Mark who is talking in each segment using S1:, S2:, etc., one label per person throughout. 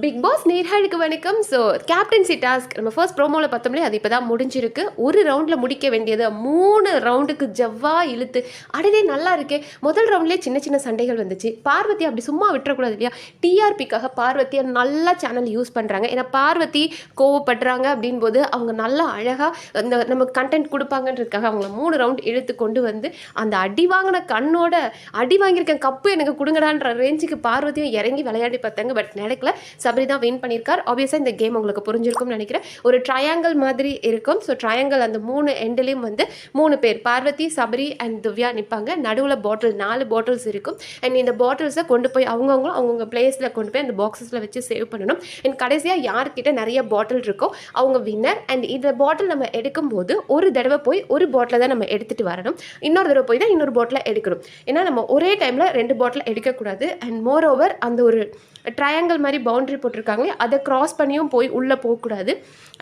S1: Big pass நேர்களுக்கு வணக்கம். So captaincy task நம்ம ஃபர்ஸ்ட் ப்ரோமோவில் பார்த்தோம்லே அது இப்போ தான் முடிஞ்சிருக்கு. ஒரு ரவுண்டில் முடிக்க வேண்டியது 3 ரவுண்டுக்கு ஜவ்வா இழுத்து அடடே நல்லா இருக்கே. முதல் ரவுண்ட்லேயே சின்ன சின்ன சண்டைகள் வந்துச்சு. பார்வதி அப்படி சும்மா விட்டுறக்கூடாது இல்லையா? டிஆர்பிக்காக பார்வதியை நல்லா சேனல் யூஸ் பண்ணுறாங்க. ஏன்னா பார்வதி கோவப்படுறாங்க அப்படின் போது அவங்க நல்லா அழகாக இந்த நமக்கு கண்டென்ட் கொடுப்பாங்கன்றதுக்காக அவங்கள 3 ரவுண்ட் இழுத்து கொண்டு வந்து அந்த அடி வாங்கின கண்ணோட அடி வாங்கியிருக்கேன் கப்பு எனக்கு கொடுங்கடான்ற ரேஞ்சுக்கு பார்வதியும் இறங்கி விளையாடி பார்த்தாங்க. பட் நடக்கல. சபரி தான் வின் பண்ணியிருக்கார். ஆப்வியஸாக இந்த கேம் உங்களுக்கு புரிஞ்சிருக்கும்னு நினைக்கிறேன். ஒரு ட்ரையாங்கிள் மாதிரி இருக்கும். ஸோ ட்ரையாங்கிள் அந்த 3 எண்ட்லேயும் வந்து 3 பேர் பார்வதி, சபரி அண்ட் திவ்யா நிற்பாங்க. நடுவில் பாட்டில் 4 பாட்டில்ஸ் இருக்கும். அண்ட் இந்த பாட்டில்ஸை கொண்டு போய் அவங்கவுங்க பிளேஸில் கொண்டு போய் அந்த பாக்ஸஸில் வச்சு சேவ் பண்ணணும். அண்ட் கடைசியாக யார்கிட்ட நிறைய பாட்டில் இருக்கோ அவங்க வின்னர். அண்ட் இந்த பாட்டில் நம்ம எடுக்கும்போது ஒரு தடவை போய் ஒரு பாட்டிலை தான் நம்ம எடுத்துகிட்டு வரணும். இன்னொரு தடவை போய் தான் இன்னொரு பாட்டிலை எடுக்கணும். ஏன்னா நம்ம ஒரே டைமில் 2 பாட்டில் எடுக்கக்கூடாது. அண்ட் மோர் ஓவர் அந்த ஒரு ட்ரையாங்கிள் மாதிரி பவுண்ட்ரி போட்டிருக்காங்களே அதை க்ராஸ் பண்ணியும் போய் உள்ளே போகக்கூடாது.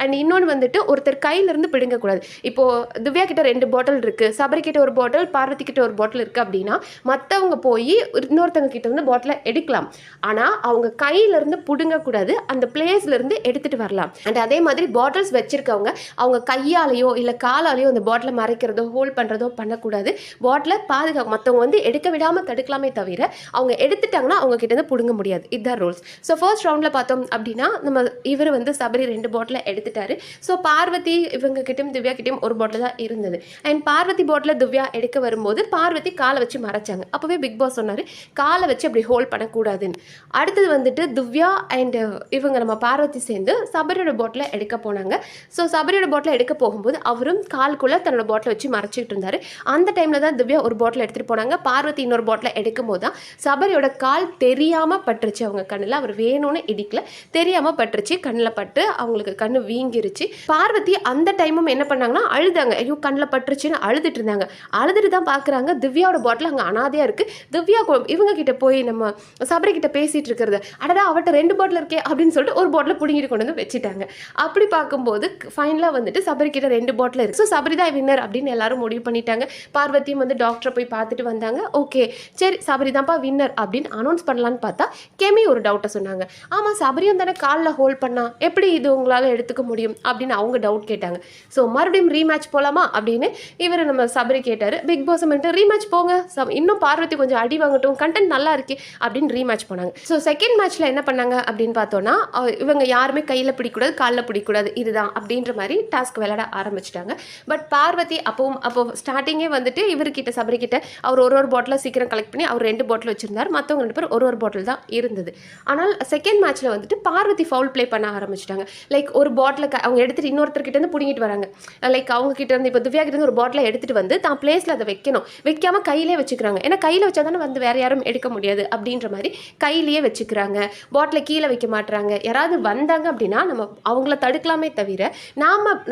S1: அண்ட் இன்னொன்று வந்துட்டு ஒருத்தர் கையிலேருந்து பிடுங்கக்கூடாது. இப்போது திவ்யா கிட்ட 2 பாட்டில் இருக்குது, சபரி கிட்ட ஒரு பாட்டில், பார்வதி கிட்ட ஒரு பாட்டில் இருக்குது அப்படின்னா மற்றவங்க போய் இன்னொருத்தவங்க கிட்ட இருந்து பாட்டிலை எடுக்கலாம். ஆனால் அவங்க கையிலேருந்து பிடுங்கக்கூடாது. அந்த பிளேஸ்லேருந்து எடுத்துகிட்டு வரலாம். அண்ட் அதே மாதிரி பாட்டில்ஸ் வச்சுருக்கவங்க அவங்க கையாலேயோ இல்லை காலாலேயோ அந்த பாட்டிலை மறைக்கிறதோ ஹோல்ட் பண்ணுறதோ பண்ணக்கூடாது. பாட்டிலை பாதுகாக்க மற்றவங்க வந்து எடுக்க விடாமல் தடுக்கலாமே தவிர அவங்க எடுத்துட்டாங்கன்னா அவங்க கிட்டேருந்து பிடுங்க முடியாது. இதுதான் ரூல்ஸ். ஸோ ஃபர்ஸ்ட் ரவுண்டில் பார்த்தோம் அப்படின்னா நம்ம இவர் வந்து சபரி 2 பாட்டிலை எடுத்துட்டாரு. ஸோ பார்வதி இவங்க கிட்டையும் திவ்யா கிட்டையும் ஒரு பாட்டில் தான் இருந்தது. அண்ட் பார்வதி பாட்டில் திவ்யா எடுக்க வரும்போது பார்வதி காலை வச்சு மறைச்சாங்க. அப்போவே பிக் பாஸ் சொன்னார் காலை வச்சு அப்படி ஹோல்ட் பண்ணக்கூடாதுன்னு. அடுத்தது வந்துட்டு திவ்யா அண்ட் இவங்க நம்ம பார்வதி சேர்ந்து சபரியோட பாட்டிலை எடுக்க போனாங்க. ஸோ சபரியோட பாட்டிலை எடுக்க போகும்போது அவரும் காலுக்குள்ளே தன்னோட பாட்டிலை வச்சு மறைச்சிட்டு இருந்தார். அந்த டைமில் தான் திவ்யா ஒரு பாட்டில் எடுத்துகிட்டு போனாங்க. பார்வதி இன்னொரு பாட்டிலை எடுக்கும் போது தான் சபரியோட கால் தெரியாமல் பட்டுருச்சு அவங்க கண்ணில். அவர் வேணும்னு இடிக்கல, தெரியாமல் பட்டுருச்சு. கண்ணில் பட்டு அவங்களுக்கு கண்ணு வீங்கிருச்சு. பார்வதி அந்த டைமும் என்ன பண்ணாங்கன்னா அழுதாங்க. ஐயோ கண்ணில் பட்டுருச்சுன்னு அழுதுட்டு இருந்தாங்க. அழுதுட்டு தான் பார்க்குறாங்க திவ்யாவோட பாட்டில் அங்கே அனாதையாக இருக்குது. திவ்யா இவங்க கிட்ட போய் நம்ம சபரி கிட்ட பேசிகிட்டு இருக்கிறது அடடா அவட்ட 2 பாட்டில் இருக்கே அப்படின்னு சொல்லிட்டு ஒரு பாட்டில் பிடிங்கிட்டு கொண்டு வந்து வச்சுட்டாங்க. அப்படி பார்க்கும்போது ஃபைனலாக வந்துட்டு சபரி கிட்ட 2 பாட்டில் இருக்குது. ஸோ சபரி தான் வின்னர் அப்படின்னு எல்லாரும் முடிவு பண்ணிட்டாங்க. பார்வதியும் வந்து டாக்டரை போய் பார்த்துட்டு வந்தாங்க. ஓகே சரி சபரி தான்ப்பா வின்னர் அப்படின்னு அனௌன்ஸ் பண்ணலான்னு பார்த்தா கெமி ஒரு டவுட்டை சொன்னாங்க. ஆமாம் சபரியும் தானே காலில் ஹோல்ட் பண்ணா எப்படி இது உங்களால் எடுத்துக்க முடியும் அப்படின்னு அவங்க டவுட் கேட்டாங்க. ஸோ மறுபடியும் ரீமேட்ச் போகலாமா அப்படின்னு இவர் நம்ம சபரி கேட்டார். பிக் பாஸ் மட்டும் ரீமேட்ச் போங்க, இன்னும் பார்வதி கொஞ்சம் அடி வாங்கட்டும், கண்டென்ட் நல்லா இருக்கு அப்படின்னு ரீமேட்ச் போனாங்க. ஸோ செகண்ட் மேட்ச்சில் என்ன பண்ணாங்க அப்படின்னு பார்த்தோன்னா இவங்க யாருமே கையில் பிடிக்கூடாது காலில் பிடிக்கூடாது இதுதான் அப்படின்ற மாதிரி டாஸ்க் விளையாட ஆரம்பிச்சிட்டாங்க. பட் பார்வதி அப்போ ஸ்டார்டிங்கே வந்துட்டு இவர்கிட்ட சபரி கிட்ட அவர் ஒரு பாட்டில் சீக்கிரம் கலெக்ட் பண்ணி அவர் 2 பாட்டில் வச்சிருந்தார். மற்றவங்க 2 பேர் ஒரு பாட்டில் தான் இருந்தது. ஆனால் செகண்ட் மேட்ச்சில் வந்துட்டு பார்வதி ஃபவுல் ப்ளே பண்ண ஆரம்பிச்சிட்டாங்க. லைக் ஒரு பாட்டில் அவங்க எடுத்துகிட்டு இன்னொருத்தர்கிட்ட இருந்து பிடிங்கிட்டு வராங்க. லைக் அவங்க கிட்ட இருந்து இப்போ திவ்யா கிட்ட இருந்து ஒரு பாட்டிலை எடுத்துகிட்டு வந்து தான் பிளேஸில் அதை வைக்கணும், வைக்காமல் கையிலே வச்சுக்கிறாங்க. ஏன்னா கையில் வச்சா தானே வந்து வேறு யாரும் எடுக்க முடியாது அப்படின்ற மாதிரி கையிலேயே வச்சுக்கிறாங்க. பாட்டிலை கீழே வைக்க மாட்டுறாங்க. யாராவது வந்தாங்க அப்படின்னா நம்ம அவங்கள தடுக்கலாமே தவிர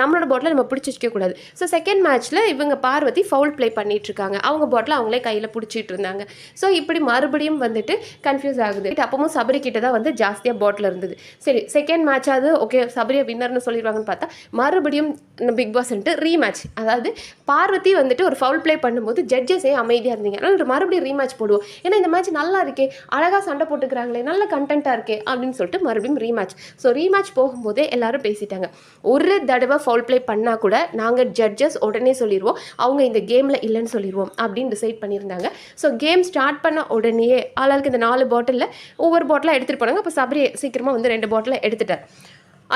S1: நம்மளோட பாட்டிலை நம்ம பிடிச்சி வச்சுக்கக்கூடாது. ஸோ செகண்ட் மேட்ச்சில் இவங்க பார்வதி ஃபவுல் ப்ளே பண்ணிட்டு இருக்காங்க. அவங்க பாட்டிலை அவங்களே கையில் பிடிச்சிட்டு இருந்தாங்க. ஸோ இப்படி மறுபடியும் வந்துட்டு கன்ஃபியூஸ் ஆகுது. அப்பவும் சபரி கிட்ட தான் வந்து ஜாஸ்தியாக பாட்டில் இருந்தது. சரி செகண்ட் மேட்சாவது ஓகே சபரியை வின்னர்னு சொல்லிடுவாங்கன்னு பார்த்தா மறுபடியும் பிக் பாஸ் ரீமேட்ச். அதாவது பார்வதி வந்துட்டு ஒரு ஃபவுல் ப்ளே பண்ணும்போது ஜட்ஜஸே அமைதியாக இருந்தீங்க, அதனால் மறுபடியும் ரீமேட்ச் போடுவோம், ஏன்னா இந்த மேட்ச் நல்லா இருக்கே, அழகாக சண்டை போட்டுக்கிறாங்களே, நல்ல கண்டென்ட்டாக இருக்கே அப்படின்னு சொல்லிட்டு மறுபடியும் ரீமேட்ச். ஸோ ரீமேட்ச் போகும்போதே எல்லாரும் பேசிட்டாங்க. ஒரு தடவை ஃபவுல் ப்ளே பண்ணால் கூட நாங்கள் ஜட்ஜஸ் உடனே சொல்லிடுவோம் அவங்க இந்த கேமில் இல்லைன்னு சொல்லிடுவோம் அப்படின்னு டிசைட் பண்ணியிருந்தாங்க. ஸோ கேம் ஸ்டார்ட் பண்ண உடனேயே ஆளாளுக்கு இந்த 4 பாட்டிலில் ஒவ்வொரு பாட்டிலாக எடுத்துகிட்டு போனாங்க. அப்போ சபரி சீக்கிரமாக வந்து 2 பாட்டிலை எடுத்துட்டார்.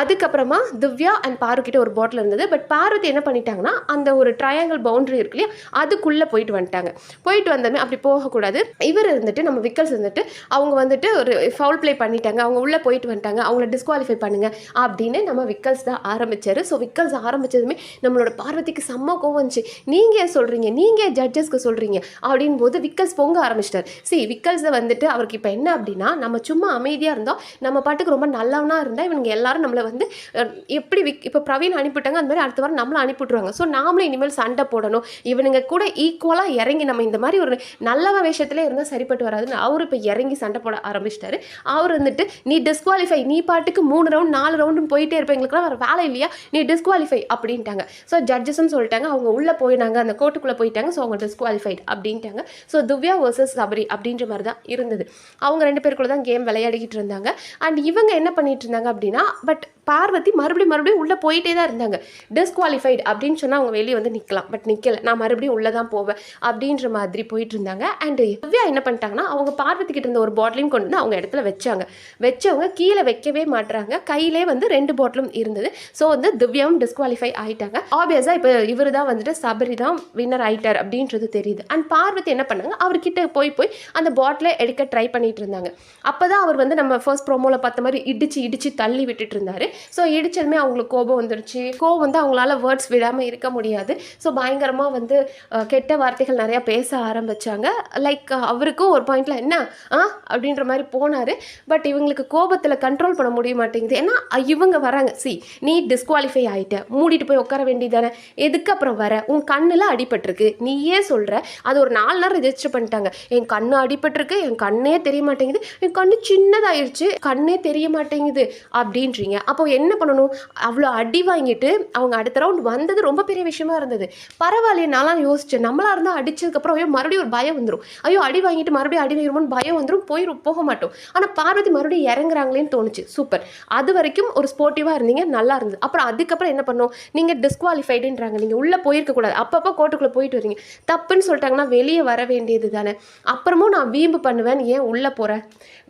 S1: அதுக்கப்புறமா திவ்யா அண்ட் பார்வதிக்கிட்ட ஒரு பாட்டில் இருந்தது. பட் பார்வதி என்ன பண்ணிட்டாங்கன்னா அந்த ஒரு ட்ரையாங்கிள் பவுண்டரி இருக்கு இல்லையா அதுக்குள்ளே போயிட்டு வந்துட்டாங்க. போயிட்டு வந்தோமே அப்படி போகக்கூடாது. இவர் இருந்துட்டு நம்ம விக்கல்ஸ் இருந்துட்டு அவங்க வந்துட்டு ஒரு ஃபவுல் ப்ளே பண்ணிட்டாங்க, அவங்க உள்ளே போயிட்டு வந்துட்டாங்க, அவங்கள டிஸ்குவாலிஃபை பண்ணுங்க அப்படின்னு நம்ம விக்கல்ஸ் தான் ஆரம்பித்தார். ஸோ விக்கல்ஸ் ஆரம்பித்ததுமே நம்மளோட பார்வதிக்கு செம்ம கோவம் வந்துச்சு. நீங்கள் சொல்கிறீங்க, நீங்கள் ஜட்ஜஸ்க்கு சொல்கிறீங்க அப்படின் போது விக்கல்ஸ் பொங்க ஆரம்பிச்சிட்டார். விக்கல்ஸை வந்துட்டு அவருக்கு இப்போ என்ன அப்படின்னா நம்ம சும்மா அமைதியாக இருந்தோம், நம்ம பாட்டுக்கு ரொம்ப நல்லவனாக இருந்தால் இவங்க எல்லாரும் நம்மளை வந்து எப்படி இப்போ பிரவீன் அனுப்பிட்டாங்க அந்த மாதிரி அடுத்த வாரம் நம்மளும் அனுப்பிவிட்ருவாங்க. ஸோ நாமளும் இனிமேல் சண்டை போடணும், இவனுங்க கூட ஈக்குவலாக இறங்கி நம்ம இந்த மாதிரி ஒரு நல்ல விஷயத்துல இருந்தால் சரிப்பட்டு வராதுன்னு அவர் இப்போ இறங்கி சண்டை போட ஆரம்பிச்சிட்டாரு. அவர் வந்துட்டு நீ டிஸ்குவாலிஃபை, நீ பாட்டுக்கு 3 ரவுண்ட் 4 ரவுண்டு போயிட்டே இருப்பேன், எங்களுக்குலாம் வேறு வேலை இல்லையா, நீ டிஸ்குவாலிஃபை அப்படின்ட்டாங்க. ஸோ ஜட்ஜஸும் சொல்லிட்டாங்க, அவங்க உள்ளே போயினாங்க, அந்த கோர்ட்டுக்குள்ளே போயிட்டாங்க, ஸோ அவங்க டிஸ்குவாலிஃபைட் அப்படின்ட்டாங்க. ஸோ திவ்யா வர்சஸ் சபரி அப்படின்ற மாதிரி தான் இருந்தது. அவங்க 2 பேருக்குள்ள தான் கேம் விளையாடிக்கிட்டு இருந்தாங்க. அண்ட் இவங்க என்ன பண்ணிட்டு இருந்தாங்க அப்படின்னா, பட் பார்வதி மறுபடியும் உள்ளே போயிட்டே தான் இருந்தாங்க. டிஸ்குவாலிஃபைட் அப்படின்னு சொன்னால் அவங்க வெளியே வந்து நிற்கலாம், பட் நிற்கலை, நான் மறுபடியும் உள்ளே தான் போவேன் அப்படின்ற மாதிரி போயிட்டு இருந்தாங்க. அண்ட் திவ்யா என்ன பண்ணிட்டாங்கன்னா, அவங்க பார்வதி கிட்ட இருந்த ஒரு பாட்டிலையும் கொண்டு வந்து அவங்க இடத்துல வச்சவங்க கீழே வைக்கவே மாட்டுறாங்க. கையிலே வந்து 2 பாட்டிலும் இருந்தது. ஸோ வந்து திவ்யாவும் டிஸ்குவாலிஃபை ஆகிட்டாங்க. ஆப்வியஸாக இப்போ இவர் தான் வந்துட்டு சபரி தான் வின்னர் ஆகிட்டார் அப்படின்றது தெரியுது. அண்ட் பார்வதி என்ன பண்ணாங்க, அவர்கிட்ட போய் அந்த பாட்டிலை எடுக்க ட்ரை பண்ணிட்டு இருந்தாங்க. அப்போ தான் அவர் வந்து நம்ம ஃபர்ஸ்ட் ப்ரோமோவில் பார்த்த மாதிரி இடிச்சு தள்ளி விட்டுட்டு இருந்தாரு. ஸோ இடிச்சதுமே அவங்களுக்கு கோபம் வந்துடுச்சு. கோபம் வந்து அவங்களால வேர்ட்ஸ் விடாமல் இருக்க முடியாது. ஸோ பயங்கரமாக வந்து கெட்ட வார்த்தைகள் நிறையா பேச ஆரம்பித்தாங்க. லைக் அவருக்கும் ஒரு பாயிண்டில் என்ன அப்படின்ற மாதிரி போனார். பட் இவங்களுக்கு கோபத்தில் கண்ட்ரோல் பண்ண முடிய மாட்டேங்குது. ஏன்னா இவங்க வராங்க, நீ டிஸ்குவாலிஃபை ஆகிட்ட, மூடிட்டு போய் உட்கார வேண்டியதானே, எதுக்கு அப்புறம் வர, உன் கண்ணில் அடிபட்டிருக்கு, நீயே சொல்கிற. அது ஒரு 4 நாள் ரெஜிஸ்டர் பண்ணிட்டாங்க. என் கண்ணு அடிபட்டிருக்கு, என் கண்ணே தெரிய மாட்டேங்குது, என் கண்ணு சின்னதாகிடுச்சு, கண்ணே தெரிய மாட்டேங்குது அப்படின்றீங்க. அப்போ என்ன பண்ணணும், அவ்வளோ அடி வாங்கிட்டு அவங்க அடுத்த ரவுண்ட் வந்தது ரொம்ப பெரிய விஷயமா இருந்தது. பரவாயில்லையே, நான்லாம் யோசிச்சேன், நம்மளாக இருந்தால் அடிச்சதுக்கப்புறம் ஐயோ மறுபடியும் ஒரு பயம் வந்துடும், ஐயோ அடி வாங்கிட்டு மறுபடியும் அடி வாங்கிடுமோன்னு பயம் வந்துடும், போக மாட்டோம். ஆனால் பார்வதி மறுபடியும் இறங்குறாங்களேன்னு தோணுச்சு. சூப்பர், அது வரைக்கும் ஒரு ஸ்போர்ட்டிவாக இருந்தீங்க, நல்லா இருந்தது. அப்புறம் அதுக்கப்புறம் என்ன பண்ணோம், நீங்கள் டிஸ்குவாலிஃபைடுன்றாங்க, நீங்கள் உள்ளே போயிருக்கக்கூடாது, அப்பப்போ கோர்ட்டுக்குள்ளே போயிட்டு வரீங்க, தப்புன்னு சொல்லிட்டாங்கன்னா வெளியே வர வேண்டியது தானே. அப்புறமும் நான் வீம்பு பண்ணுவேன், ஏன் உள்ளே போகிறேன்,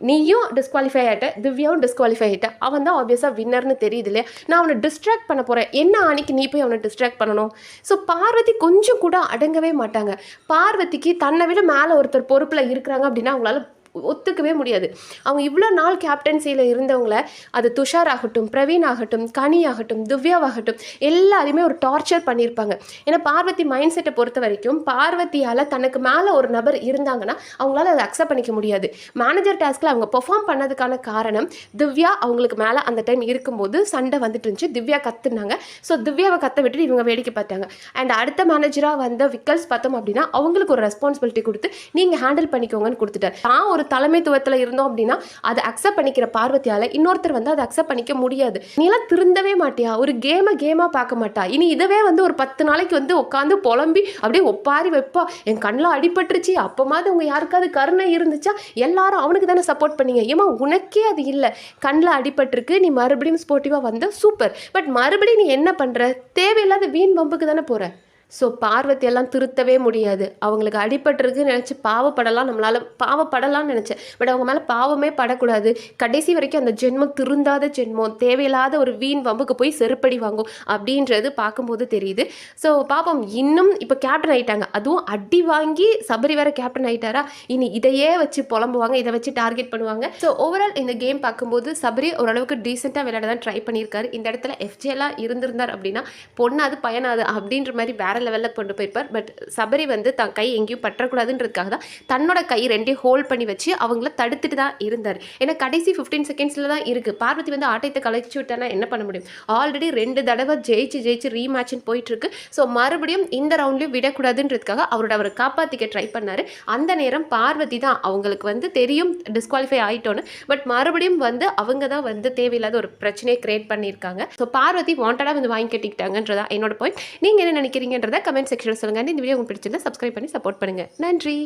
S1: நீயும் டிஸ்குவாலிஃபை ஆகிட்ட, திவ்யாவும் டிஸ்குவாலிஃபை ஆகிட்ட, அவன் தான் ஆப்வியஸாக வின்னர்னு தெரியுது இல்லையா, நான் அவனை டிஸ்ட்ராக்ட் பண்ண போகிறேன், என்ன அன்னைக்கு நீ போய் அவனை டிஸ்ட்ராக்ட் பண்ணணும். ஸோ பார்வதி கொஞ்சம் கூட அடங்கவே மாட்டாங்க. பார்வதிக்கு தன்னை விட மேலே ஒருத்தர் பொறுப்பில் இருக்கிறாங்க அப்படின்னா அவங்களால ஒத்துக்கவே முடியாது. அவங்க இவ்வளோ நாள் கேப்டன்சியில் இருந்தவங்கள, அது துஷார் ஆகட்டும், பிரவீன் ஆகட்டும், கனி ஆகட்டும், திவ்யாவாகட்டும், எல்லாரையுமே ஒரு டார்ச்சர் பண்ணியிருப்பாங்க. ஏன்னா பார்வதி மைண்ட் செட்டை பொறுத்த வரைக்கும் பார்வதியால் தனக்கு மேலே ஒரு நபர் இருந்தாங்கன்னா அவங்களால அதை அக்செப்ட் பண்ணிக்க முடியாது. மேனேஜர் டாஸ்கில் அவங்க பெர்ஃபார்ம் பண்ணதுக்கான காரணம், திவ்யா அவங்களுக்கு மேலே அந்த டைம் இருக்கும்போது சண்டை வந்துட்டு இருந்துச்சு, திவ்யா கத்துனாங்க. ஸோ திவ்யாவை கத்த விட்டுட்டு இவங்க வேடிக்கை பார்த்தாங்க. அண்ட் அடுத்த மேனேஜராக வந்த விக்கல்ஸ் பார்த்தோம் அப்படின்னா அவங்களுக்கு ஒரு ரெஸ்பான்சிபிலிட்டி கொடுத்து நீங்கள் ஹேண்டில் பண்ணிக்கோங்கன்னு கொடுத்துட்டார். நான் ஒரு தலைமைத்துவத்தில் இருந்தோம் அப்படின்னா அதை அக்செப்ட் பண்ணிக்கிற பார்வதியால் இன்னொருத்தர் வந்து அதை அக்செப்ட் பண்ணிக்க முடியாது. நீலாம் திருந்தவே மாட்டியா, ஒரு கேமாக பார்க்க மாட்டா, இனி இதவே வந்து ஒரு 10 நாளைக்கு வந்து உட்காந்து புலம்பி அப்படியே ஒப்பாரி வைப்பா, என் கண்ணில் அடிபட்டுருச்சு, அப்போமாவது உங்கள் யாருக்காவது கருணை இருந்துச்சா, எல்லாரும் அவனுக்கு தானே சப்போர்ட் பண்ணீங்க, ஏமா உனக்கே அது இல்லை, கண்ணில் அடிபட்டிருக்கு, நீ மறுபடியும் ஸ்போர்ட்டிவாக வந்த சூப்பர், பட் மறுபடியும் நீ என்ன பண்ணுற, தேவையில்லாத வீண் பம்புக்கு தானே போகிற. ஸோ பார்வதியெல்லாம் திருத்தவே முடியாது. அவங்களுக்கு அடிபட்டிருக்குன்னு நினச்சி பாவப்படலாம்னு நினச்சேன். பட் அவங்க மேலே பாவமே படக்கூடாது. கடைசி வரைக்கும் அந்த ஜென்மம் திருந்தாத ஜென்மம், தேவையில்லாத ஒரு வீண் வம்புக்கு போய் செருப்படி வாங்கும் அப்படின்றது பார்க்கும்போது தெரியுது. ஸோ பாப்போம், இன்னும் இப்போ கேப்டன் ஆகிட்டாங்க, அதுவும் அடி வாங்கி சபரி வேறு கேப்டன் ஆகிட்டாரா, இனி இதையே வச்சு புலம்புவாங்க, இதை வச்சு டார்கெட் பண்ணுவாங்க. ஸோ ஓவரால் இந்த கேம் பார்க்கும்போது சபரி ஓரளவுக்கு டீசெண்டாக விளையாட தான் ட்ரை பண்ணியிருக்காரு. இந்த இடத்துல எஃப்ஜேலாம் இருந்திருந்தார் அப்படின்னா பொண்ணாது பயனாது அப்படின்ற மாதிரி வேற லெவலில் கொண்டு போயிருப்பார். பட் சபரி வந்து தன் கை எங்கேயும் பற்றக்கூடாதுன்றதுக்காக தான் தன்னோட கை 2 ஹோல்ட் பண்ணி வச்சு அவங்கள தடுத்துட்டு தான் இருந்தார். ஏன்னா கடைசி 15 செகண்ட்ஸில் தான் இருக்குது. பார்வதி வந்து ஆட்டத்தை கலைச்சி விட்டானா என்ன பண்ண முடியும், ஆல்ரெடி 2 தடவை ஜெயிச்சு ரீமேட்ச்னு போயிட்டுருக்கு. ஸோ மறுபடியும் இந்த ரவுண்ட்லையும் விடக்கூடாதுன்றதுக்காக அவரை காப்பாற்றிக்க ட்ரை பண்ணார். அந்த நேரம் பார்வதி தான் அவங்களுக்கு வந்து தெரியும் டிஸ்குவாலிஃபை ஆகிட்டோன்னு, பட் மறுபடியும் வந்து அவங்க தான் வந்து தேவையில்லாத ஒரு பிரச்சனையை கிரியேட் பண்ணியிருக்காங்க. ஸோ பார்வதி வாண்டடாக வந்து வாங்கி கட்டிக்கிட்டாங்கன்றதா என்னோட பாயிண்ட். நீங்கள் என்ன நினைக்கிறீங்கன்றத கமெண்ட் செக்ஷனில் சொல்லுங்கள். இந்த வீடியோ உங்களுக்கு பிடிச்சிருந்தா சப்ஸ்கிரைப் பண்ணி சப்போர்ட் பண்ணுங்கள். நன்றி.